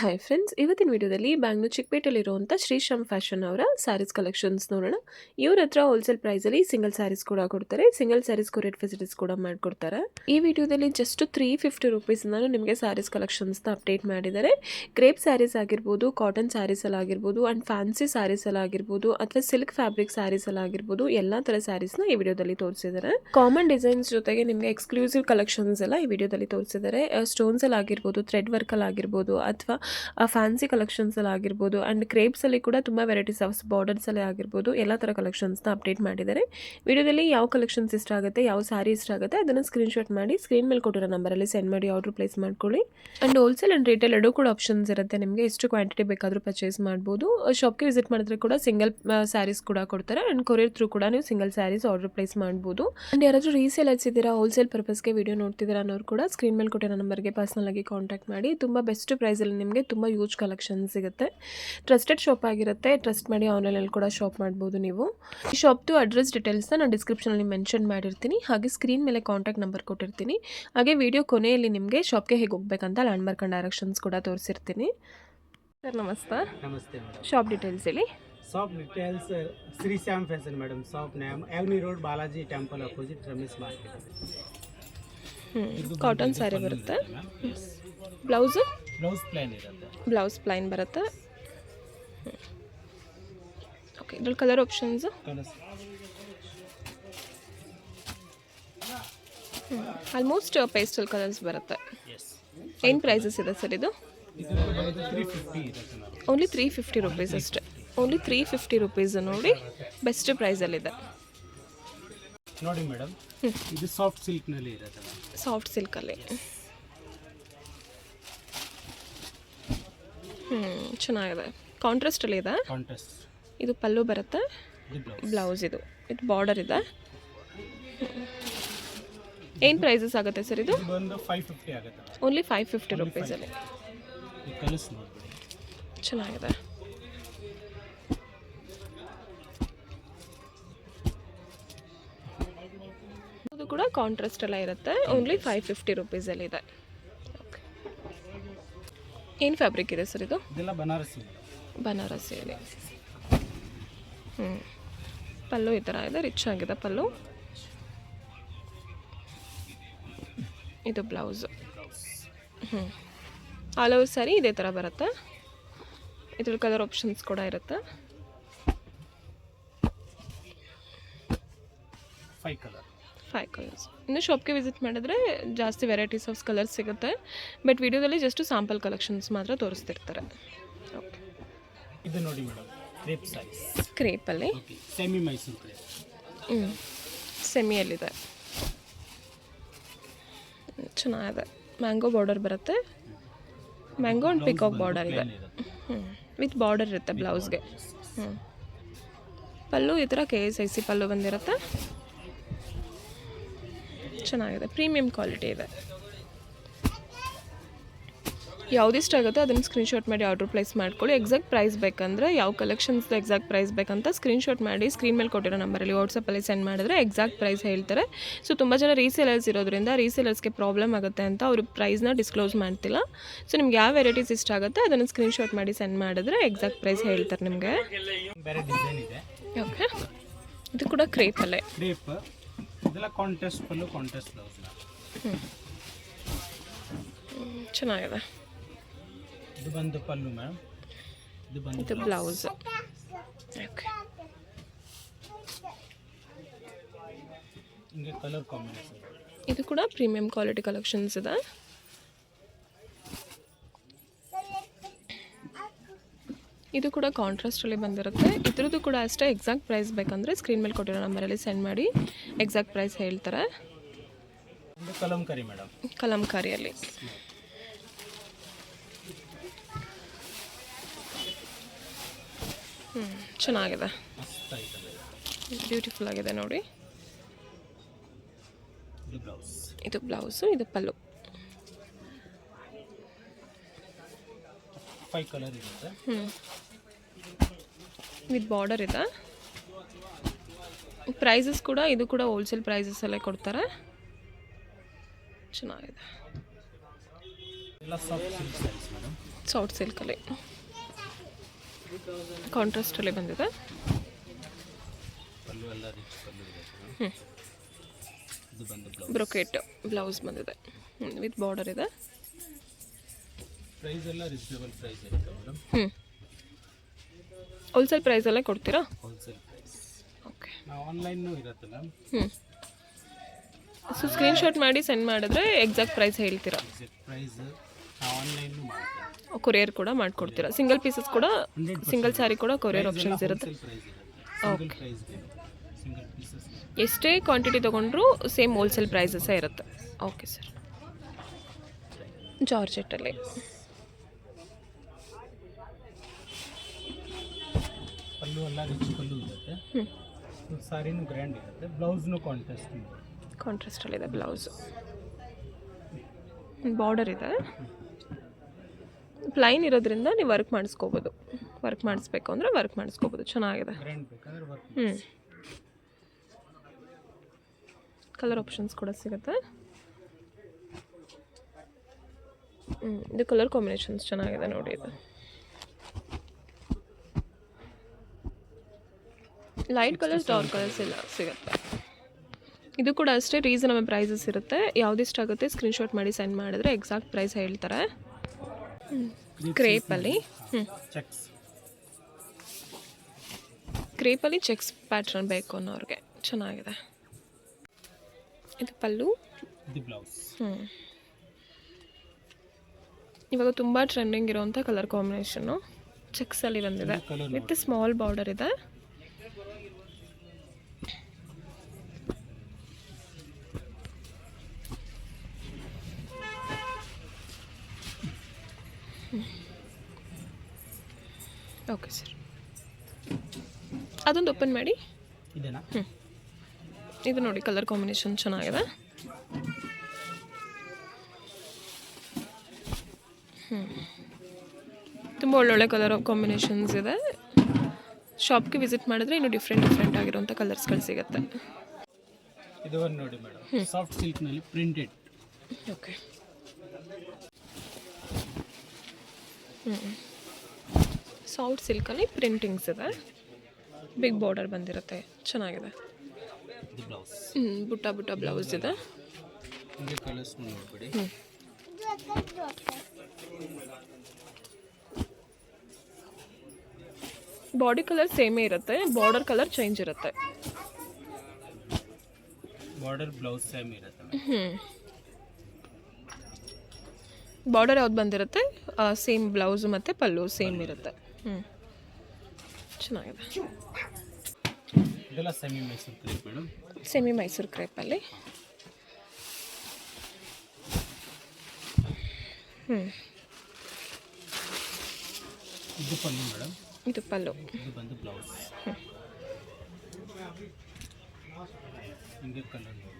Hi friends, ಇವತ್ತಿನ ವಿಡಿಯೋದಲ್ಲಿ Bangalore ಚಿಕ್ಕಪೇಟೆಯಲ್ಲಿರುವಂಥ ಶ್ರೀಶ್ಯಾಮ್ fashion ಅವರ ಸ್ಯಾರೀಸ್ ಕಲೆಕ್ಷನ್ಸ್ ನೋಡೋಣ. ಇವ್ರ ಹತ್ರ ಹೋಲ್ಸೇಲ್ ಪ್ರೈಸಲ್ಲಿ ಸಿಂಗಲ್ ಸ್ಯಾರೀಸ್ ಕೂಡ ಕೊಡ್ತಾರೆ. ಸಿಂಗಲ್ ಸ್ಯಾರೀಸ್ ಕೊರಿಯರ್ ಫೆಸಿಲಿಟೀಸ್ ಕೂಡ ಮಾಡಿಕೊಡ್ತಾರೆ. ಈ ವಿಡಿಯೋದಲ್ಲಿ ಜಸ್ಟ್ 350 ರುಪೀಸ್ನಾನು ನಿಮಗೆ ಸ್ಯಾರೀಸ್ ಕಲೆಕ್ಷನ್ಸ್ನ ಅಪ್ಡೇಟ್ ಮಾಡಿದ್ದಾರೆ. ಕ್ರೇಪ್ ಸ್ಯಾರೀಸ್ ಆಗಿರ್ಬೋದು, ಕಾಟನ್ ಸ್ಯಾರೀಸಲ್ಲಿ ಆಗಿರ್ಬೋದು, ಆ್ಯಂಡ್ ಫ್ಯಾನ್ಸಿ ಸ್ಯಾರೀಸಲ್ಲಿ ಆಗಿರ್ಬೋದು, ಅಥವಾ ಸಿಲ್ಕ್ ಫ್ಯಾಬ್ರಿಕ್ ಸ್ಯಾರೀಸಲ್ಲಿ ಆಗಿರ್ಬೋದು, ಎಲ್ಲ ಥರ ಸ್ಯಾರೀಸ್ನ ಈ ವಿಡಿಯೋದಲ್ಲಿ ತೋರಿಸಿದ್ದಾರೆ. ಕಾಮನ್ ಡಿಸೈನ್ಸ್ ಜೊತೆಗೆ ನಿಮಗೆ ಎಕ್ಸ್ಕ್ಲೂಸಿವ್ ಕಲೆಕ್ಷನ್ಸ್ ಎಲ್ಲ ಈ ವಿಡಿಯೋದಲ್ಲಿ ತೋರಿಸಿದ್ದಾರೆ. ಸ್ಟೋನ್ಸಲ್ಲಿ ಆಗಿರ್ಬೋದು, ಥ್ರೆಡ್ ವರ್ಕಲ್ಲಿ ಆಗಿರ್ಬೋದು, ಅಥವಾ ಫ್ಯಾನ್ಸಿ ಕಲೆಕ್ಷನ್ಸಲ್ಲಿ ಆಗಿರ್ಬೋದು, ಆ್ಯಂಡ್ ಕ್ರೇಪ್ಸಲ್ಲಿ ಕೂಡ ತುಂಬ ವೆರೈಟೀಸ್ ಆಫ್ ಬಾರ್ಡರ್ಸಲ್ಲಿ ಆಗಿರ್ಬೋದು, ಎಲ್ಲ ಥರ ಕಲೆಕ್ಷನ್ಸ್ನ ಅಪ್ಡೇಟ್ ಮಾಡಿದ್ದಾರೆ. ವಿಡಿಯೋದಲ್ಲಿ ಯಾವ ಕಲೆಕ್ಷನ್ಸ್ ಇಷ್ಟ ಆಗುತ್ತೆ, ಯಾವ ಸ್ಯಾರಿ ಇಷ್ಟ ಆಗುತ್ತೆ ಅದನ್ನು ಸ್ಕ್ರೀನ್ಶಾಟ್ ಮಾಡಿ ಸ್ಕ್ರೀನ್ ಮೇಲೆ ಕೊಟ್ಟಿರೋ ನಂಬರಲ್ಲಿ ಸೆಂಡ್ ಮಾಡಿ ಆರ್ಡರ್ ಪ್ಲೇಸ್ ಮಾಡ್ಕೊಳ್ಳಿ. ಆ್ಯಂಡ್ ಹೋಲ್ಸೇಲ್ ಆ್ಯಂಡ್ ರಿಟೇಲ್ ಎರಡೂ ಕೂಡ ಆಪ್ಷನ್ಸ್ ಇರುತ್ತೆ. ನಿಮಗೆ ಎಷ್ಟು ಕ್ವಾಂಟಿಟಿ ಬೇಕಾದರೂ ಪರ್ಚೇಸ್ ಮಾಡ್ಬೋದು. ಶಾಪ್ಗೆ ವಿಸಿಟ್ ಮಾಡಿದ್ರೆ ಕೂಡ ಸಿಂಗಲ್ ಸ್ಯಾರೀಸ್ ಕೂಡ ಕೊಡ್ತಾರೆ. ಆ್ಯಂಡ್ ಕೊರಿಯರ್ ಥ್ರೂ ಕೂಡ ನೀವು ಸಿಂಗಲ್ ಸ್ಯಾರೀಸ್ ಆರ್ಡರ್ ಪ್ಲೇಸ್ ಮಾಡ್ಬೋದು. ಆ್ಯಂಡ್ ಯಾರಾದರೂ ರೀಸೇಲರ್ಸ್ ಇದ್ದೀರಾ, ಹೋಲ್ಸೇಲ್ ಪರ್ಪಸ್ಗೆ ವಿಡಿಯೋ ನೋಡ್ತಿದ್ದೀರಾ ಅನ್ನೋರು ಕೂಡ ಸ್ಕ್ರೀನ್ ಮೇಲೆ ಕೊಟ್ಟಿರೋ ನಂಬರ್ಗೆ ಪರ್ಸನಲ್ ಆಗಿ ಕಾಂಟ್ಯಾಕ್ಟ್ ಮಾಡಿ. ತುಂಬ ಬೆಸ್ಟ್ ಪ್ರೈಸಲ್ಲಿ ನಿಮಗೆ ತುಂಬ ಯೂಜ್ ಕಲೆಕ್ಷನ್ ಸಿಗುತ್ತೆ. ಟ್ರಸ್ಟೆಡ್ ಶಾಪ್ ಆಗಿರುತ್ತೆ. ಟ್ರಸ್ಟ್ ಮಾಡಿ ಆನ್ಲೈನಲ್ಲಿ ಕೂಡ ಶಾಪ್ ಮಾಡ್ಬೋದು ನೀವು. ಈ ಶಾಪ್ದು ಅಡ್ರೆಸ್ ಡೀಟೇಲ್ಸ್ನ ನಾನು ಡಿಸ್ಕ್ರಿಪ್ಷನಲ್ಲಿ ಮೆನ್ಷನ್ ಮಾಡಿರ್ತೀನಿ. ಹಾಗೆ ಸ್ಕ್ರೀನ್ ಮೇಲೆ ಕಾಂಟ್ಯಾಕ್ಟ್ ನಂಬರ್ ಕೊಟ್ಟಿರ್ತೀನಿ. ಹಾಗೆ ವಿಡಿಯೋ ಕೊನೆಯಲ್ಲಿ ನಿಮಗೆ ಶಾಪ್ಗೆ ಹೇಗೆ ಹೋಗ್ಬೇಕಂತ ಲ್ಯಾಂಡ್ ಮಾರ್ಕ್ ಆ್ಯಂಡ್ ಡೈರೆಕ್ಷನ್ಸ್ ಕೂಡ ತೋರಿಸಿರ್ತೀನಿ. ಸರ್ ನಮಸ್ತೆ. ನಮಸ್ತೆ ಮೇಡಮ್. ಶಾಪ್ ಡೀಟೇಲ್ಸ್ ಹೇಳಿ. Shop details ಶ್ರೀಶ್ಯಾಮ್ fashion madam. Shop name ಎವ್ನಿ road, Balaji temple opposite, Ramesh market. Cotton sari ಬರುತ್ತೆ. ಬ್ಲೌಸು ಪ್ಲೇನ್ ಇರುತ್ತೆ. ಬ್ಲೌಸ್ ಪ್ಲೈನ್ ಬರುತ್ತೆ. ಓಕೆ, ಇದ್ರಲ್ಲಿ colour options almost pastel colours ಬರುತ್ತೆ. ಏನು ಪ್ರೈಸಸ್ ಇದೆ ಸರ್ ಇದು? ಓನ್ಲಿ 350 ರುಪೀಸ್ ಅಷ್ಟೇ. ಓನ್ಲಿ 350 ರುಪೀಸ್ ನೋಡಿ, ಬೆಸ್ಟ್ ಪ್ರೈಸಲ್ಲಿದೆ ನೋಡಿ ಮೇಡಮ್. ಇದು ಸಾಫ್ಟ್ ಸಿಲ್ಕ್ನಲ್ಲಿ ಇರುತ್ತೆ. ಸಾಫ್ಟ್ ಸಿಲ್ಕಲ್ಲಿ ಚೆನ್ನಾಗಿದೆ. ಕಾಂಟ್ರಾಸ್ಟಲ್ಲಿ ಇದೆ. ಇದು ಪಲ್ಲು ಬರುತ್ತೆ. ಬ್ಲೌಸ್ ಇದು ಬಾರ್ಡರ್ ಇದೆ. ಏನು ಪ್ರೈಸಸ್ ಆಗುತ್ತೆ ಸರ್ ಇದು? ಓನ್ಲಿ 550 ರುಪೀಸಲ್ಲಿ ಚೆನ್ನಾಗಿದೆ. ಇದು ಕೂಡ ಕಾಂಟ್ರಾಸ್ಟ್ ಎಲ್ಲ ಇರುತ್ತೆ. ಓನ್ಲಿ 550 ರುಪೀಸಲ್ಲಿದೆ. ಏನು ಫ್ಯಾಬ್ರಿಕ್ ಇದೆ ಸರ್ ಇದು? ಬನಾರಸಿಯಲ್ಲಿ. ಪಲ್ಲು ಈ ಥರ ಇದೆ, ರಿಚ್ ಆಗಿದೆ ಪಲ್ಲು. ಇದು ಬ್ಲೌಸು. ಆಲ್ ಓವರ್ ಸ್ಯಾರಿ ಇದೇ ಥರ ಬರುತ್ತೆ. ಇದ್ರಲ್ಲಿ ಕಲರ್ ಆಪ್ಷನ್ಸ್ ಕೂಡ ಇರುತ್ತೆ. 5 ಕಲರ್ಸ್. ಇನ್ನು ಶಾಪ್ಗೆ ವಿಸಿಟ್ ಮಾಡಿದ್ರೆ ಜಾಸ್ತಿ ವೆರೈಟೀಸ್ ಆಫ್ ಕಲರ್ಸ್ ಸಿಗುತ್ತೆ. ಬಟ್ ವಿಡಿಯೋದಲ್ಲಿ ಜಸ್ಟ್ ಸ್ಯಾಂಪಲ್ ಕಲೆಕ್ಷನ್ಸ್ ಮಾತ್ರ ತೋರಿಸ್ತಿರ್ತಾರೆ. ಓಕೆ, ಇದು ನೋಡಿ ಮೇಡಮ್, ಕ್ರೇಪ್ ಸ್ಯಾರೀಸ್. ಕ್ರೇಪಲ್ಲಿ ಸೆಮಿ ಮೈಸೂರು ಕ್ರೇಪ್. ಸೆಮಿಯಲ್ಲಿದೆ. ಚೆನ್ನಾಗಿದೆ. ಮ್ಯಾಂಗೋ ಬಾರ್ಡರ್ ಬರುತ್ತೆ. ಮ್ಯಾಂಗೋ ಆ್ಯಂಡ್ ಪಿಕಾಕ್ ಬಾರ್ಡರ್ ಇದೆ. ವಿತ್ ಬಾರ್ಡರ್ ಇರುತ್ತೆ ಬ್ಲೌಸ್ಗೆ. ಪಲ್ಲು ಈ ಥರ KSIC ಪಲ್ಲು ಬಂದಿರುತ್ತೆ. ಚೆನ್ನಾಗಿದೆ. ಪ್ರೀಮಿಯಂ ಕ್ವಾಲಿಟಿ ಇದೆ. ಯಾವುದಿಷ್ಟ ಆಗುತ್ತೆ ಅದನ್ನು ಸ್ಕ್ರೀನ್ಶಾಟ್ ಮಾಡಿ ಆರ್ಡರ್ ಪ್ಲೇಸ್ ಮಾಡ್ಕೊಳ್ಳಿ. ಎಕ್ಸಾಕ್ಟ್ ಪ್ರೈಸ್ ಬೇಕಂದರೆ, ಯಾವ ಕಲೆಕ್ಷನ್ಸ್ದು ಎಕ್ಸಾಕ್ಟ್ ಪ್ರೈಸ್ ಬೇಕಂತ ಸ್ಕ್ರೀನ್ಶಾಟ್ ಮಾಡಿ ಸ್ಕ್ರೀನ್ ಮೇಲೆ ಕೊಟ್ಟಿರೋ ನಂಬರಲ್ಲಿ ವಾಟ್ಸಪ್ಪಲ್ಲಿ ಸೆಂಡ್ ಮಾಡಿದ್ರೆ ಎಕ್ಸಾಕ್ಟ್ ಪ್ರೈಸ್ ಹೇಳ್ತಾರೆ. ಸೊ ತುಂಬ ಜನ ರೀಸೇಲರ್ಸ್ ಇರೋದ್ರಿಂದ ರೀಸೇಲರ್ಸ್ಗೆ ಪ್ರಾಬ್ಲಮ್ ಆಗುತ್ತೆ ಅಂತ ಅವರು ಪ್ರೈಸ್ನ ಡಿಸ್ಕ್ಲೋಸ್ ಮಾಡ್ತಿಲ್ಲ. ಸೊ ನಿಮ್ಗೆ ಯಾವ ವೆರೈಟೀಸ್ ಇಷ್ಟ ಆಗುತ್ತೆ ಅದನ್ನು ಸ್ಕ್ರೀನ್ಶಾಟ್ ಮಾಡಿ ಸೆಂಡ್ ಮಾಡಿದ್ರೆ ಎಕ್ಸಾಕ್ಟ್ ಪ್ರೈಸ್ ಹೇಳ್ತಾರೆ ನಿಮಗೆ. ಬೇರೆ ಡಿಸೈನ್ ಇದೆ. ಓಕೆ, ಇದು ಕೂಡ ಕ್ರೇಪಲ್ಲೇ. ಕ್ರೇಪ್ ಇದೆಲ್ಲ ಕಾಂಟ್ರಾಸ್ಟ್ ಪಲ್ಲು, ಕಾಂಟ್ರಾಸ್ಟ್ ಬ್ಲೌಸ್. ಚೆನ್ನಾಗಿದೆ. ಇದು ಬಂದು ಪಲ್ಲು ಮೇಡಮ್. ಇದು ಬ್ಲೌಸ್. ಓಕೆ, ಹಿಂಗೆ ಕಲರ್ ಕಾಂಬಿನೇಷನ್. ಇದು ಕೂಡ ಪ್ರೀಮಿಯಂ ಕ್ವಾಲಿಟಿ ಕಲೆಕ್ಷನ್ಸ್ ಇದೆ. ಇದು ಕೂಡ ಕಾಂಟ್ರಾಸ್ಟಲ್ಲಿ ಬಂದಿರುತ್ತೆ. ಇದ್ರದ್ದು ಕೂಡ ಅಷ್ಟೇ. ಎಕ್ಸಾಕ್ಟ್ ಪ್ರೈಸ್ ಬೇಕಂದರೆ ಸ್ಕ್ರೀನ್ ಮೇಲೆ ಕೊಟ್ಟಿರೋ ನಂಬರಲ್ಲಿ ಸೆಂಡ್ ಮಾಡಿ ಎಕ್ಸಾಕ್ಟ್ ಪ್ರೈಸ್ ಹೇಳ್ತಾರೆ. ಕಲಂಕಾರಿ ಮೇಡಮ್. ಕಲಂಕಾರಿಯಲ್ಲಿ ಚೆನ್ನಾಗಿದೆ. ಬ್ಯೂಟಿಫುಲ್ ಆಗಿದೆ ನೋಡಿ. ಇದು ಬ್ಲೌಸು, ಇದು ಪಲ್ಲು. 5 ಕಲರ್ ಇರುತ್ತೆ. ವಿತ್ ಬಾರ್ಡರ್ ಇದೆ. ಪ್ರೈಸಸ್ ಕೂಡ ಇದು ಕೂಡ ಹೋಲ್ಸೇಲ್ ಪ್ರೈಸಸಲ್ಲೇ ಕೊಡ್ತಾರೆ. ಚೆನ್ನಾಗಿದೆ. ಸಾಫ್ಟ್ ಸಿಲ್ಕಲ್ಲಿ ಕಾಂಟ್ರಾಸ್ಟಲ್ಲಿ ಬಂದಿದೆ. ಪಲ್ಲು ಎಲ್ಲ ರಿಚ್ ಪಲ್ಲು ಇದೆ. ಇದು ಬಂದು ಬ್ರೊಕೆಟ್ ಬ್ಲೌಸ್ ಬಂದಿದೆ ವಿತ್ ಬಾರ್ಡರ್ ಇದೆ. ಪ್ರೈಸ್ ಎಲ್ಲ ರೀಸನಬಲ್ ಪ್ರೈಸ್ ಇರುತ್ತೆ ಮೇಡಮ್. ಹೋಲ್ಸೇಲ್ ಪ್ರೈಸಲ್ಲೇ ಕೊಡ್ತೀರಾ? Wholesale price. ಓಕೆ. ನಾವು ಆನ್ಲೈನ್ನೂ ಇರುತ್ತೆ ಮ್ಯಾಮ್. ಸೊ ಸ್ಕ್ರೀನ್ಶಾಟ್ ಮಾಡಿ ಸೆಂಡ್ ಮಾಡಿದ್ರೆ ಎಕ್ಸಾಕ್ಟ್ ಪ್ರೈಸ್ ಹೇಳ್ತೀರಾ? ಎಕ್ಸಾಕ್ಟ್ ಪ್ರೈಸ್ ನಾವು ಆನ್ಲೈನ್ನೂ ಮಾಡ್ತೀವಿ. ಕೊರಿಯರ್ ಕೂಡ ಮಾಡಿಕೊಡ್ತೀರಾ? ಸಿಂಗಲ್ ಪೀಸಸ್ ಕೂಡ, ಸಿಂಗಲ್ ಸ್ಯಾರಿ ಕೂಡ ಕೊರಿಯರ್ ಆಪ್ಷನ್ಸ್ ಇರುತ್ತೆ. ಪ್ರೈಸ್ ಇರುತ್ತೆ. ಸಿಂಗಲ್ ಪ್ರೈಸ್ ಸಿಂಗಲ್ ಪೀಸಸ್ ಎಷ್ಟೇ ಕ್ವಾಂಟಿಟಿ ತೊಗೊಂಡ್ರೂ ಸೇಮ್ ಹೋಲ್ಸೇಲ್ ಪ್ರೈಸಸ್ಸೇ ಇರುತ್ತೆ. Okay sir. ಜಾರ್ಜೆಟ್ಟಲ್ಲಿ ಪಲ್ಲು ಎಲ್ಲ ರಿಚ್ ಪಲ್ಲು ಇರುತ್ತೆ. ಸಾರಿನೂ ಗ್ರ್ಯಾಂಡ್ ಇರುತ್ತೆ. ಬ್ಲೌಸ್ನು ಕಾಂಟ್ರಾಸ್ಟಲ್ಲಿದೆ ಬ್ಲೌಸು. ಬಾರ್ಡರ್ ಇದೆ. ಪ್ಲೈನ್ ಇರೋದ್ರಿಂದ ನೀವು ವರ್ಕ್ ಮಾಡಿಸ್ಕೋಬೋದು. ವರ್ಕ್ ಮಾಡಿಸ್ಬೇಕು ಅಂದರೆ ವರ್ಕ್ ಮಾಡಿಸ್ಕೋಬೋದು. ಚೆನ್ನಾಗಿದೆ. ಗ್ರ್ಯಾಂಡ್ ಬೇಕಾದ್ರೆ ವರ್ಕ್. ಕಲರ್ ಆಪ್ಷನ್ಸ್ ಕೂಡ ಸಿಗುತ್ತೆ. ಇದು ಕಲರ್ ಕಾಂಬಿನೇಷನ್ಸ್ ಚೆನ್ನಾಗಿದೆ ನೋಡಿ. ಇದು ಲೈಟ್ ಕಲರ್ಸ್, ಡಾರ್ಕ್ ಕಲರ್ಸ್ ಎಲ್ಲ ಸಿಗುತ್ತೆ. ಇದು ಕೂಡ ಅಷ್ಟೇ ರೀಸನಬಲ್ ಪ್ರೈಸಸ್ ಇರುತ್ತೆ. ಯಾವುದಿಷ್ಟ ಆಗುತ್ತೆ ಸ್ಕ್ರೀನ್ಶಾಟ್ ಮಾಡಿ ಸೆಂಡ್ ಮಾಡಿದ್ರೆ ಎಕ್ಸಾಕ್ಟ್ ಪ್ರೈಸ್ ಹೇಳ್ತಾರೆ. ಕ್ರೇಪಲ್ಲಿ ಕ್ರೇಪಲ್ಲಿ ಚೆಕ್ಸ್ ಪ್ಯಾಟ್ರನ್ ಬೇಕು ಅನ್ನೋರಿಗೆ ಚೆನ್ನಾಗಿದೆ. ಇದು ಪಲ್ಲು, ಇದು ಬ್ಲೌಸ್. ಇವಾಗ ತುಂಬ ಟ್ರೆಂಡಿಂಗ್ ಇರೋವಂಥ ಕಲರ್ ಕಾಂಬಿನೇಷನ್ನು ಚೆಕ್ಸಲ್ಲಿ ಬಂದಿದೆ ವಿತ್ ಸ್ಮಾಲ್ ಬಾರ್ಡರ್ ಇದೆ. Okay sir. ಅದೊಂದು ಓಪನ್ ಮಾಡಿ. ಇದೆನಾ? ಇದು ನೋಡಿ ಕಲರ್ ಕಾಂಬಿನೇಷನ್ ಚೆನ್ನಾಗಿದೆ. ತುಂಬ ಒಳ್ಳೊಳ್ಳೆ ಕಲರ್ ಕಾಂಬಿನೇಷನ್ಸ್ ಇದೆ. ಶಾಪ್ಗೆ ವಿಸಿಟ್ ಮಾಡಿದ್ರೆ ಇನ್ನು ಡಿಫ್ರೆಂಟ್ ಆಗಿರೋಂಥ ಕಲರ್ಸ್ಗಳು ಸಿಗುತ್ತೆ. ಇದು ಒಂದು ನೋಡಿ ಮೇಡಮ್, ಸಾಫ್ಟ್ ಸಿಲ್ಕ್ನಲ್ಲಿ ಪ್ರಿಂಟೆಡ್. ಓಕೆ. ಸಾಫ್ಟ್ ಸಿಲ್ಕಲ್ಲಿ ಪ್ರಿಂಟಿಂಗ್ಸ್ ಇದೆ. ಬಿಗ್ ಬಾರ್ಡರ್ ಬಂದಿರುತ್ತೆ. ಚೆನ್ನಾಗಿದೆ. ಇದು ಬ್ಲೌಸ್. ಬುಟ್ಟ ಬ್ಲೌಸ್ ಇದೆ. ನಿಮಗೆ ಕಲರ್ಸ್ ನೋಡ್ಬಿಡಿ. ಬಾಡಿ ಕಲರ್ ಸೇಮೇ ಇರುತ್ತೆ, ಬಾರ್ಡರ್ ಕಲರ್ ಚೇಂಜ್ ಇರುತ್ತೆ. ಬಾರ್ಡರ್ ಬ್ಲೌಸ್ ಸೇಮ್ ಇರುತ್ತೆ. ಬಾರ್ಡರ್ ಯಾವ್ದು ಬಂದಿರುತ್ತೆ ಸೇಮ್ ಬ್ಲೌಸು ಮತ್ತು ಪಲ್ಲು ಸೇಮ್ ಇರುತ್ತೆ. ಚೆನ್ನಾಗಿದೆ. ಇದೆಲ್ಲ semi Mysore crepe madam. Semi Mysore ಕ್ರೇಪಲ್ಲಿ ಇದು ಪಲ್ಲು ಮೇಡಮ್. ಇದು ಪಲ್ಲು. ಇದು ಬಂದು ಬ್ಲೌಸ್. ಹಿಂಗೆ ಕಲರ್ ನೋಡಿ.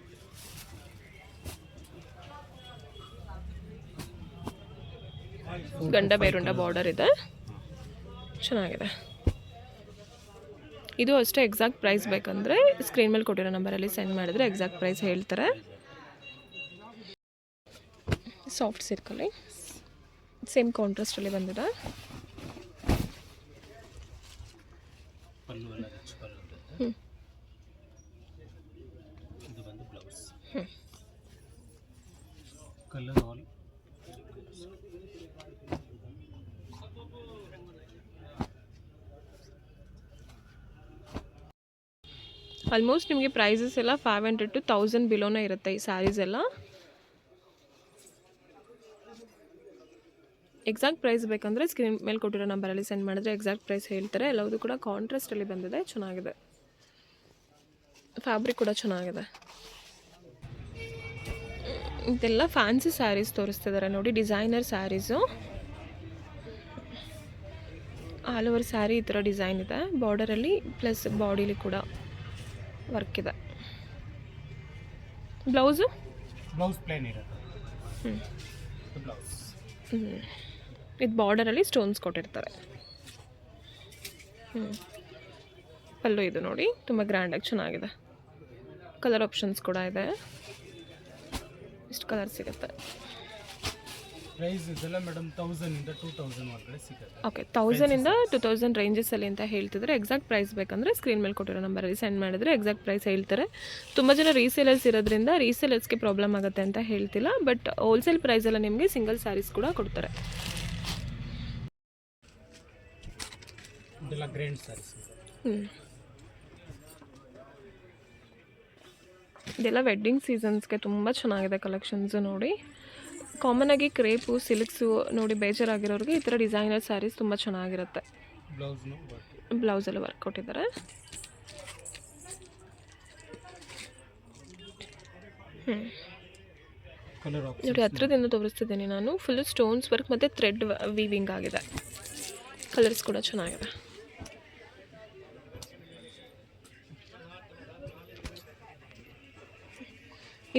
ಗಂಡ ಬೇರುಂಡ ಬಾರ್ಡರ್ ಇದೆ. ಚೆನ್ನಾಗಿದೆ. ಇದು ಅಷ್ಟೇ. ಎಕ್ಸಾಕ್ಟ್ ಪ್ರೈಸ್ ಬೇಕಂದರೆ ಸ್ಕ್ರೀನ್ ಮೇಲೆ ಕೊಟ್ಟಿರೋ ನಂಬರಲ್ಲಿ ಸೆಂಡ್ ಮಾಡಿದ್ರೆ ಎಕ್ಸಾಕ್ಟ್ ಪ್ರೈಸ್ ಹೇಳ್ತಾರೆ. ಸಾಫ್ಟ್ ಸಿಲ್ಕಲ್ಲಿ ಸೇಮ್ ಕಾಂಟ್ರಾಸ್ಟಲ್ಲಿ ಬಂದಿದೆ. ಪಲ್ಲು ಎಲ್ಲ ರಿಚ್ ಪಲ್ಲು ಇರುತ್ತೆ. ಇದು ಬಂದು ಬ್ಲೌಸ್. ಕಲರ್ ಆಲ್ ಆಲ್ಮೋಸ್ಟ್ ನಿಮಗೆ ಪ್ರೈಸಸ್ ಎಲ್ಲ 500 to 1000 ಬಿಲೋನೇ ಇರುತ್ತೆ ಈ ಸ್ಯಾರೀಸ್ ಎಲ್ಲ. ಎಕ್ಸಾಕ್ಟ್ ಪ್ರೈಸ್ ಬೇಕಂದರೆ ಸ್ಕ್ರೀನ್ ಮೇಲೆ ಕೊಟ್ಟಿರೋ ನಂಬರಲ್ಲಿ ಸೆಂಡ್ ಮಾಡಿದ್ರೆ ಎಕ್ಸಾಕ್ಟ್ ಪ್ರೈಸ್ ಹೇಳ್ತಾರೆ. ಎಲ್ಲವೂ ಕೂಡ ಕಾಂಟ್ರಾಸ್ಟಲ್ಲಿ ಬಂದಿದೆ. ಚೆನ್ನಾಗಿದೆ. ಫ್ಯಾಬ್ರಿಕ್ ಕೂಡ ಚೆನ್ನಾಗಿದೆ. ಇದೆಲ್ಲ ಫ್ಯಾನ್ಸಿ ಸ್ಯಾರೀಸ್ ತೋರಿಸ್ತಿದ್ದಾರೆ ನೋಡಿ. Designer saris all over sari ಈ ಥರ ಡಿಸೈನ್ ಇದೆ. ಬಾರ್ಡರಲ್ಲಿ ಪ್ಲಸ್ ಬಾಡಿಲಿ ಕೂಡ ವರ್ಕ್ ಇದೆ. ಬ್ಲೌಸು ಪ್ಲೇನ್ ಇರುತ್ತೆ. ಬ್ಲೌಸ್ ಇದು ಬಾರ್ಡರಲ್ಲಿ ಸ್ಟೋನ್ಸ್ ಕೊಟ್ಟಿರ್ತಾರೆ. ಪಲ್ಲು ಇದು ನೋಡಿ ತುಂಬ ಗ್ರ್ಯಾಂಡಾಗಿ ಚೆನ್ನಾಗಿದೆ. ಕಲರ್ ಆಪ್ಷನ್ಸ್ ಕೂಡ ಇದೆ. ಇಷ್ಟು ಕಲರ್ ಸಿಗುತ್ತೆ. ಪ್ರೈಸ್ ಇದೆಲ್ಲ ಮೇಡಮ್ 1000 ಇಂದ 2000 ಒಳಗಡೆ ಸಿಗುತ್ತೆ. ಓಕೆ 1000ಇಂದ 2000 ರೇಂಜಸಲ್ಲಿ ಅಂತ ಹೇಳ್ತಿದ್ರೆ ಎಕ್ಸಾಕ್ಟ್ ಪ್ರೈಸ್ ಬೇಕಂದರೆ ಸ್ಕ್ರೀನ್ ಮೇಲೆ ಕೊಟ್ಟಿರೋ ನಂಬರಲ್ಲಿ ಸೆಂಡ್ ಮಾಡಿದ್ರೆ ಎಕ್ಸಾಕ್ಟ್ ಪ್ರೈಸ್ ಹೇಳ್ತಾರೆ. ತುಂಬ ಜನ ರೀಸೇಲರ್ಸ್ ಇರೋದ್ರಿಂದ ರೀಸೇಲರ್ಸ್ಗೆ ಪ್ರಾಬ್ಲಮ್ ಆಗುತ್ತೆ ಅಂತ ಹೇಳ್ತಿಲ್ಲ, ಬಟ್ ಹೋಲ್ಸೇಲ್ ಪ್ರೈಸೆಲ್ಲ ನಿಮಗೆ ಸಿಂಗಲ್ ಸ್ಯಾರೀಸ್ ಕೂಡ ಕೊಡ್ತಾರೆ. ಇದೆಲ್ಲ ಗ್ರ್ಯಾಂಡ್ ಸ್ಯಾರೀಸ್. ಇದೆಲ್ಲ ವೆಡ್ಡಿಂಗ್ ಸೀಸನ್ಸ್ಗೆ ತುಂಬ ಚೆನ್ನಾಗಿದೆ ಕಲೆಕ್ಷನ್ಸು. ನೋಡಿ ಕಾಮನ್ ಆಗಿ ಕ್ರೇಪು ಸಿಲ್ಕ್ಸು ನೋಡಿ ಬೇಜಾರಾಗಿರೋರಿಗೆ ಈ ಥರ ಡಿಸೈನರ್ ಸ್ಯಾರೀಸ್ ತುಂಬ ಚೆನ್ನಾಗಿರುತ್ತೆ. ಬ್ಲೌಸಲ್ಲಿ ವರ್ಕ್ ಕೊಟ್ಟಿದ್ದಾರೆ. ನೋಡಿ ಹತ್ರದಿಂದ ತೋರಿಸ್ತಿದ್ದೀನಿ ನಾನು. ಫುಲ್ಲು ಸ್ಟೋನ್ಸ್ ವರ್ಕ್ ಮತ್ತು ಥ್ರೆಡ್ ವೀವಿಂಗ್ ಆಗಿದೆ. ಕಲರ್ಸ್ ಕೂಡ ಚೆನ್ನಾಗಿದೆ.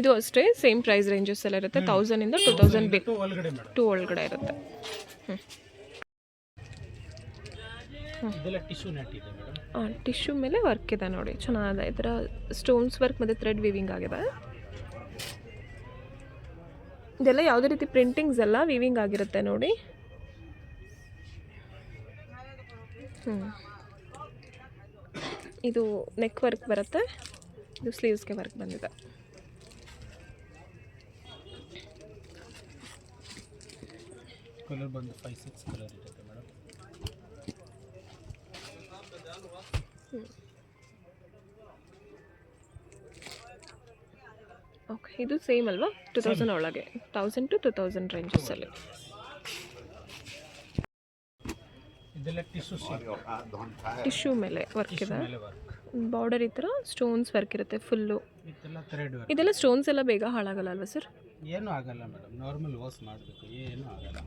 ಇದು ಅಷ್ಟೇ ಸೇಮ್ ಪ್ರೈಸ್ ರೇಂಜಸ್ ಎಲ್ಲ ಇರುತ್ತೆ. 1000ಇಂದ 2000 ಟು ಒಳಗಡೆ ಇರುತ್ತೆ. ಟಿಶ್ಯೂ ಮೇಲೆ ವರ್ಕ್ ಇದೆ ನೋಡಿ, ಚೆನ್ನಾಗಿದೆ. ಈ ಥರ ಸ್ಟೋನ್ಸ್ ವರ್ಕ್ ಮತ್ತು ಥ್ರೆಡ್ ವೀವಿಂಗ್ ಆಗಿದೆ. ಇದೆಲ್ಲ ಯಾವುದೇ ರೀತಿ ಪ್ರಿಂಟಿಂಗ್ಸ್ ಎಲ್ಲ ವೀವಿಂಗ್ ಆಗಿರುತ್ತೆ ನೋಡಿ. ಇದು ನೆಕ್ ವರ್ಕ್ ಬರುತ್ತೆ, ಇದು ಸ್ಲೀವ್ಸ್ಗೆ ವರ್ಕ್ ಬಂದಿದೆ. ಕಲರ್ ಬಂದು 5-6 ಕಲರ್ ಇರುತ್ತೆ ಮೇಡಮ್. ಓಕೆ ಇದು ಸೇಮ್ ಅಲ್ವಾ? 2000 ಒಳಗೆ 1000 ಟು 2000 ರೇಂಜಸಲ್ಲಿ. ಇದೆಲ್ಲ ಟಿಶ್ಯೂ ಮೇಲೆ ವರ್ಕ್ ಇದೆ. ಬಾರ್ಡರ್ ಈ ಥರ ಸ್ಟೋನ್ಸ್ ವರ್ಕ್ ಇರುತ್ತೆ ಫುಲ್ಲು. ಇದೆಲ್ಲ ಸ್ಟೋನ್ಸ್ ಎಲ್ಲ ಬೇಗ ಹಾಳಾಗಲ್ಲ ಅಲ್ವಾ ಸರ್? ಏನೂ ಆಗಲ್ಲ ಮೇಡಮ್, ನಾರ್ಮಲ್ ವಾಶ್ ಮಾಡಬೇಕು, ಏನೂ ಆಗಲ್ಲ.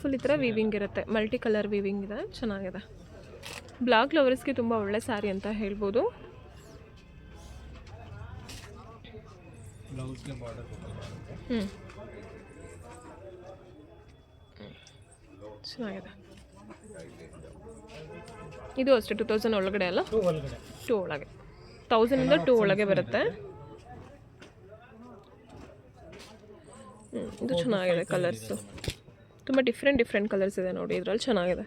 ಫುಲ್ ಈ ಥರ ವೀವಿಂಗ್ ಇರುತ್ತೆ, ಮಲ್ಟಿ ಕಲರ್ ವೀವಿಂಗ್ ಇದೆ, ಚೆನ್ನಾಗಿದೆ. ಬ್ಲಾಕ್ ಲವರ್ಸ್ಗೆ ತುಂಬ ಒಳ್ಳೆ ಸ್ಯಾರಿ ಅಂತ ಹೇಳ್ಬೋದು. ಬ್ಲೌಸ್ಗೆ ಬಾರ್ಡರ್ ಚೆನ್ನಾಗಿದೆ. ಇದು ಅಷ್ಟೇ 2000 ಒಳಗಡೆ ಅಲ್ಲ? 2 ಒಳಗೆ 1000ಇಂದ 2 ಒಳಗೆ ಬರುತ್ತೆ. ಇದು ಚೆನ್ನಾಗಿದೆ. ಕಲರ್ಸು ತುಂಬ ಡಿಫ್ರೆಂಟ್ ಕಲರ್ಸ್ ಇದೆ ನೋಡಿ ಇದರಲ್ಲಿ, ಚೆನ್ನಾಗಿದೆ.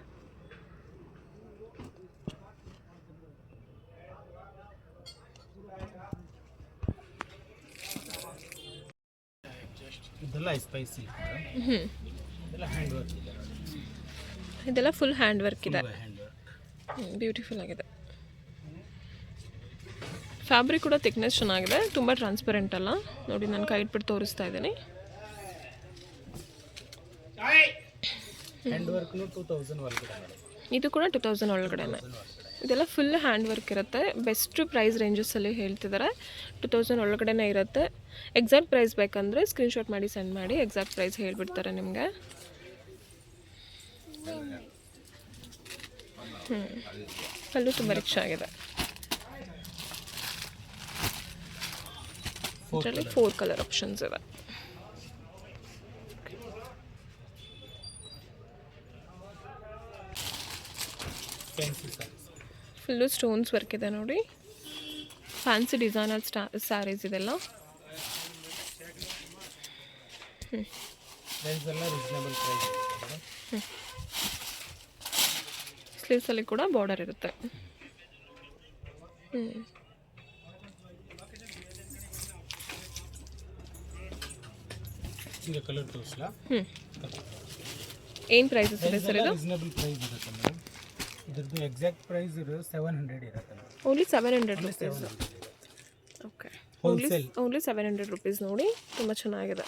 ಇದೆಲ್ಲ ಫುಲ್ ಹ್ಯಾಂಡ್ ವರ್ಕ್ ಇದೆ, ಬ್ಯೂಟಿಫುಲ್ ಆಗಿದೆ. ಫ್ಯಾಬ್ರಿಕ್ ಕೂಡ ಥಿಕ್ನೆಸ್ ಚೆನ್ನಾಗಿದೆ, ತುಂಬ ಟ್ರಾನ್ಸ್ಪರೆಂಟ್ ಅಲ್ಲ ನೋಡಿ. ನಾನು ಕೈ ಇಟ್ಬಿಟ್ಟು ತೋರಿಸ್ತಾ ಇದ್ದೀನಿ. ಇದು ಕೂಡ 2000 ಒಳಗಡೆನೆ. ಇದೆಲ್ಲ ಫುಲ್ ಹ್ಯಾಂಡ್ ವರ್ಕ್ ಇರುತ್ತೆ. ಬೆಸ್ಟ್ ಪ್ರೈಸ್ ರೇಂಜಸಲ್ಲಿ ಹೇಳ್ತಿದ್ದಾರೆ, 2000 ಒಳಗಡೆನೇ ಇರುತ್ತೆ. ಎಕ್ಸಾಕ್ಟ್ ಪ್ರೈಸ್ ಬೇಕಂದರೆ ಸ್ಕ್ರೀನ್ಶಾಟ್ ಮಾಡಿ ಸೆಂಡ್ ಮಾಡಿ, ಎಕ್ಸಾಕ್ಟ್ ಪ್ರೈಸ್ ಹೇಳ್ಬಿಡ್ತಾರೆ ನಿಮಗೆ. ಅಲ್ಲೂ ತುಂಬ ರಿಚ್ ಆಗಿದೆ. ಇದರಲ್ಲಿ 4 ಕಲರ್ ಆಪ್ಷನ್ಸ್ ಇದೆ. ಫುಲ್ಲು ಸ್ಟೋನ್ಸ್ ವರ್ಕ್ ಇದೆ ನೋಡಿ, ಫ್ಯಾನ್ಸಿ ಡಿಸೈನರ್ ಸ್ಯಾರೀಸ್ ಇದೆಲ್ಲ. ಸ್ಲೀವ್ಸಲ್ಲಿ ಕೂಡ ಬಾರ್ಡರ್ ಇರುತ್ತೆ. ಏನು ಪ್ರೈಸಸ್ ಇದೆ ಸರ್ ಇದು? ಇದ್ರದ್ದು ಎಕ್ಸಾಕ್ಟ್ ಪ್ರೈಸ್ ಇರೋದು 700 ಇರುತ್ತೆ. Only 700 rupees. Okay, only 700 rupees ನೋಡಿ, ತುಂಬ ಚೆನ್ನಾಗಿದೆ.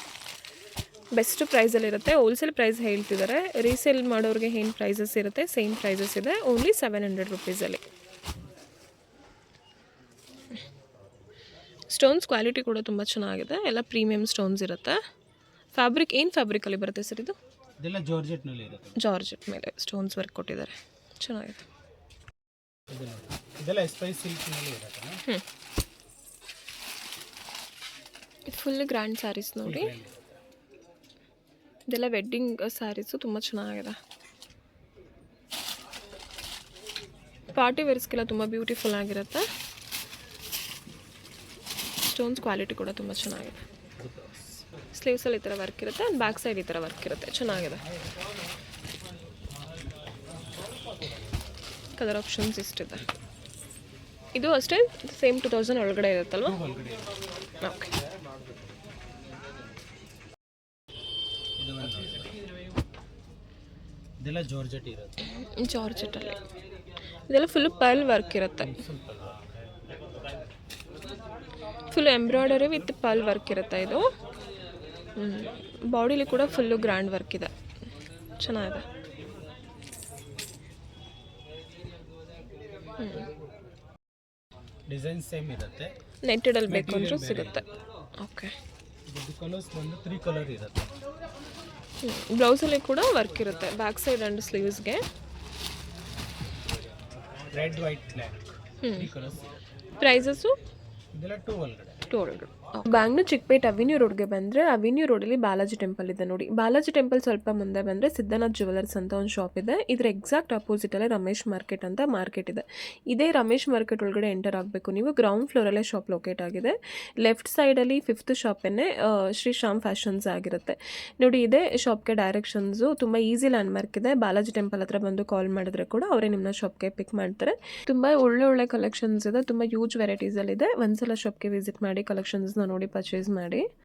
ಬೆಸ್ಟ್ ಪ್ರೈಸಲ್ಲಿರುತ್ತೆ. ಹೋಲ್ಸೇಲ್ ಪ್ರೈಸ್ ಹೇಳ್ತಿದ್ದಾರೆ. ರೀಸೇಲ್ ಮಾಡೋರಿಗೆ ಏನು ಪ್ರೈಸಸ್ ಇರುತ್ತೆ ಸೇಮ್ ಪ್ರೈಸಸ್ ಇದೆ, ಓನ್ಲಿ 700 ರುಪೀಸಲ್ಲಿ. ಸ್ಟೋನ್ಸ್ ಕ್ವಾಲಿಟಿ ಕೂಡ ತುಂಬ ಚೆನ್ನಾಗಿದೆ, ಎಲ್ಲ ಪ್ರೀಮಿಯಮ್ ಸ್ಟೋನ್ಸ್ ಇರುತ್ತೆ. ಫ್ಯಾಬ್ರಿಕ್ ಏನು ಫ್ಯಾಬ್ರಿಕಲ್ಲಿ ಬರುತ್ತೆ ಸರ್ ಇದು? ಇದೆಲ್ಲ ಜಾರ್ಜೆಟ್ನಲ್ಲಿ ಇರುತ್ತೆ. ಜಾರ್ಜೆಟ್ ಮೇಲೆ ಸ್ಟೋನ್ಸ್ ವರ್ಕ್ ಕೊಟ್ಟಿದ್ದಾರೆ, ಚೆನ್ನಾಗಿದೆ. ಇದೆಲ್ಲ ಸ್ಪೈಸ್ ಸಿಲ್ಕ್ನಲ್ಲಿ ಇರುತ್ತೆ. ಇದು ಫುಲ್ ಗ್ರ್ಯಾಂಡ್ ಸ್ಯಾರೀಸ್ ನೋಡಿ. ಇದೆಲ್ಲ ವೆಡ್ಡಿಂಗ್ ಸ್ಯಾರೀಸು, ತುಂಬ ಚೆನ್ನಾಗಿದೆ. ಪಾರ್ಟಿ ವೇರ್ಸ್ಗೆಲ್ಲ ತುಂಬ ಬ್ಯೂಟಿಫುಲ್ ಆಗಿರುತ್ತೆ. ಸ್ಟೋನ್ಸ್ ಕ್ವಾಲಿಟಿ ಕೂಡ ತುಂಬ ಚೆನ್ನಾಗಿದೆ. ಸ್ಲೀವ್ಸಲ್ಲಿ ಈ ಥರ ವರ್ಕ್ ಇರುತ್ತೆ ಆ್ಯಂಡ್ ಬ್ಯಾಕ್ ಸೈಡ್ ಈ ಥರ ವರ್ಕ್ ಇರುತ್ತೆ, ಚೆನ್ನಾಗಿದೆ. ಕಲರ್ ಆಪ್ಷನ್ಸ್ ಇಷ್ಟಿದೆ. ಇದು ಅಷ್ಟೇ ಸೇಮ್ 2000 ಒಳಗಡೆ ಇರುತ್ತಲ್ವ? ಓಕೆ. ಇದೆಲ್ಲ ಜಾರ್ಜೆಟ್ ಇರುತ್ತೆ. ಜಾರ್ಜೆಟಲ್ಲಿ ಇದೆಲ್ಲ ಫುಲ್ ಪರ್ಲ್ ವರ್ಕ್ ಇರುತ್ತೆ, full embroidery with pearl work ಇರುತ್ತೆ ಇದು. ಬಾಡಿಲಿ ಕೂಡ ಫುಲ್ಲು ಗ್ರ್ಯಾಂಡ್ ವರ್ಕ್ ಇದೆ, ಚೆನ್ನಾಗಿದೆ. ಡಿಸೈನ್ ಸೇಮ್ ಇರುತ್ತೆ. ನೆಟ್ಟೆಡಲ್ಲಿ ಬೇಕು ಅಂದರೂ ಸಿಗುತ್ತೆ. ಓಕೆ. ಇದು ಕಲರ್ಸ್ ಬಂದು 3 ಕಲರ್ ಇರುತ್ತೆ. ಬ್ಲೌಸಲ್ಲಿ ಕೂಡ ವರ್ಕ್ ಇರುತ್ತೆ ಬ್ಯಾಕ್ ಸೈಡ್ ಆ್ಯಂಡ್ ಸ್ಲೀವ್ಸ್ಗೆ. Red white black 3 colours. Prices ಇದೆಲ್ಲ 2 ಒಳಗಡೆ. ಬ್ಯಾಂಗ್ಳೂರ್ ಚಿಕ್ಕಪೇಟ್ ಅವಿನ್ಯೂ ರೋಡ್ಗೆ ಬಂದರೆ ಅವಿನ್ಯೂ ರೋಡಲ್ಲಿ ಬಾಲಾಜಿ ಟೆಂಪಲ್ ಇದೆ ನೋಡಿ. ಬಾಲಾಜಿ ಟೆಂಪಲ್ ಸ್ವಲ್ಪ ಮುಂದೆ ಬಂದರೆ ಸಿದ್ಧನಾಥ್ ಜ್ಯುವೆಲರ್ಸ್ ಅಂತ ಒಂದು ಶಾಪ್ ಇದೆ. ಇದರ ಎಕ್ಸಾಕ್ಟ್ ಅಪೋಸಿಟಲ್ಲೇ ರಮೇಶ್ ಮಾರ್ಕೆಟ್ ಅಂತ ಮಾರ್ಕೆಟ್ ಇದೆ. ಇದೇ ರಮೇಶ್ ಮಾರ್ಕೆಟ್ ಒಳಗಡೆ ಎಂಟರ್ ಆಗಬೇಕು ನೀವು. ಗ್ರೌಂಡ್ ಫ್ಲೋರಲ್ಲೇ ಶಾಪ್ ಲೊಕೇಟ್ ಆಗಿದೆ. ಲೆಫ್ಟ್ ಸೈಡಲ್ಲಿ 5th ಶಾಪನ್ನೇ ಶ್ರೀ ಶ್ಯಾಮ್ ಫ್ಯಾಷನ್ಸ್ ಆಗಿರುತ್ತೆ ನೋಡಿ. ಇದೇ ಶಾಪ್ಗೆ ಡೈರೆಕ್ಷನ್ಸು ತುಂಬ ಈಸಿ ಲ್ಯಾಂಡ್ ಮಾರ್ಕ್ ಇದೆ. ಬಾಲಾಜಿ ಟೆಂಪಲ್ ಹತ್ರ ಬಂದು ಕಾಲ್ ಮಾಡಿದ್ರೆ ಕೂಡ ಅವರೇ ನಿಮ್ಮನ್ನ ಶಾಪ್ಗೆ ಪಿಕ್ ಮಾಡ್ತಾರೆ. ತುಂಬ ಒಳ್ಳೆ ಕಲೆಕ್ಷನ್ಸ್ ಇದೆ, ತುಂಬ ಯೂಜ್ ವೆರೈಟೀಸಲ್ಲಿದೆ. ಒಂದ್ಸಲ ಶಾಪ್ಗೆ ವಿಸಿಟ್ ಮಾಡಿ ಕಲೆಕ್ಷನ್ಸ್ನ ನೋಡಿ ಪರ್ಚೇಸ್ ಮಾಡಿ.